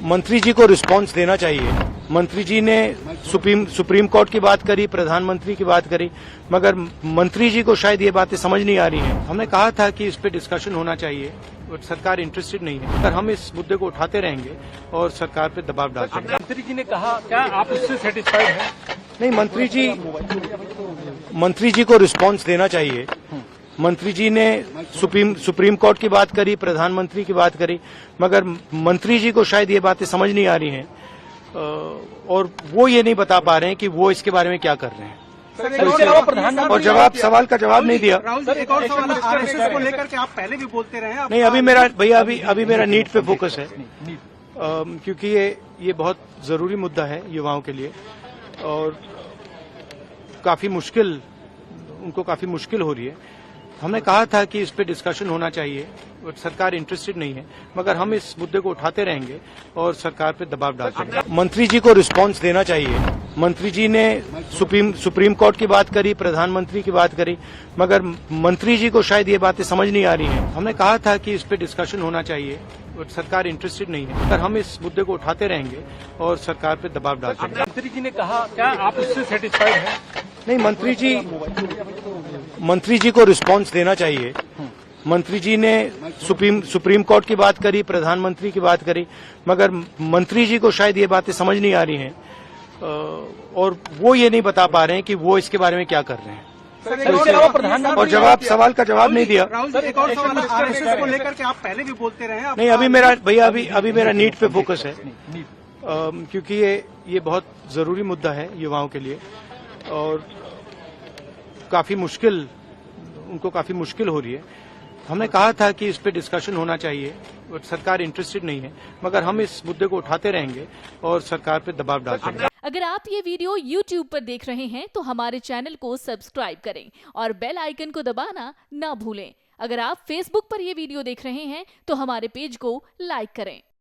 मंत्री जी को रिस्पांस देना चाहिए। मंत्री जी ने सुप्रीम कोर्ट की बात करी, प्रधानमंत्री की बात करी, मगर मंत्री जी को शायद ये बातें समझ नहीं आ रही हैं। हमने कहा था कि इस पे डिस्कशन होना चाहिए, बट सरकार इंटरेस्टेड नहीं है। पर हम इस मुद्दे को उठाते रहेंगे और सरकार पे दबाव डालते रहेंगे। मंत्री जी ने कहा, क्या आप इससे सेटिस्फाइड हैं? नहीं, मंत्री जी को रिस्पांस देना चाहिए। मंत्री जी ने सुप्रीम कोर्ट की बात करी, प्रधानमंत्री की बात करी, मगर मंत्री जी को शायद ये बातें समझ नहीं आ रही हैं और वो ये नहीं बता पा रहे हैं कि वो इसके बारे में क्या कर रहे हैं। और सवाल का जवाब नहीं दिया। सर, एक और सवाल, आरएसएस को लेकर के आप पहले भी बोलते रहे हैं। नहीं, अभी मेरा नीट पे फोकस है, क्योंकि ये बहुत जरूरी मुद्दा है युवाओं के लिए और उनको काफी मुश्किल हो रही है। हमने कहा था कि इस पे डिस्कशन होना चाहिए, बट सरकार इंटरेस्टेड नहीं है, मगर हम इस मुद्दे को उठाते रहेंगे और सरकार पे दबाव डालते रहेंगे। मंत्री जी को रिस्पांस देना चाहिए। मंत्री जी ने सुप्रीम कोर्ट की बात करी, प्रधानमंत्री की बात करी, मगर मंत्री जी को शायद ये बातें समझ नहीं आ रही हैं। हमने कहा था कि इस पे डिस्कशन होना चाहिए, बट सरकार इंटरेस्टेड नहीं है, पर हम इस मुद्दे को उठाते रहेंगे और सरकार पे दबाव डालते रहेंगे। मंत्री जी ने कहा, क्या आप इससे सेटिस्फाइड हैं? नहीं, मंत्री जी को रिस्पांस देना चाहिए। मंत्री जी ने सुप्रीम कोर्ट की बात करी, प्रधानमंत्री की बात करी, मगर मंत्री जी को शायद ये बातें समझ नहीं आ रही हैं और वो ये नहीं बता पा रहे हैं कि वो इसके बारे में क्या कर रहे हैं। और सवाल का जवाब नहीं दिया। सर, एक और सवाल, आरएसएस को लेकर के आप पहले भी बोलते रहे हैं। नहीं, अभी मेरा नीट पे फोकस है, क्योंकि ये बहुत जरूरी मुद्दा है युवाओं के लिए और उनको काफी मुश्किल हो रही है। हमने कहा था कि इस पे डिस्कशन होना चाहिए, बट सरकार इंटरेस्टेड नहीं है, मगर हम इस मुद्दे को उठाते रहेंगे और सरकार पे दबाव डालते रहेंगे। अगर आप ये वीडियो YouTube पर देख रहे हैं तो हमारे चैनल को सब्सक्राइब करें और बेल आइकन को दबाना ना भूलें। अगर आप Facebook पर ये वीडियो देख रहे हैं तो हमारे पेज को लाइक करें।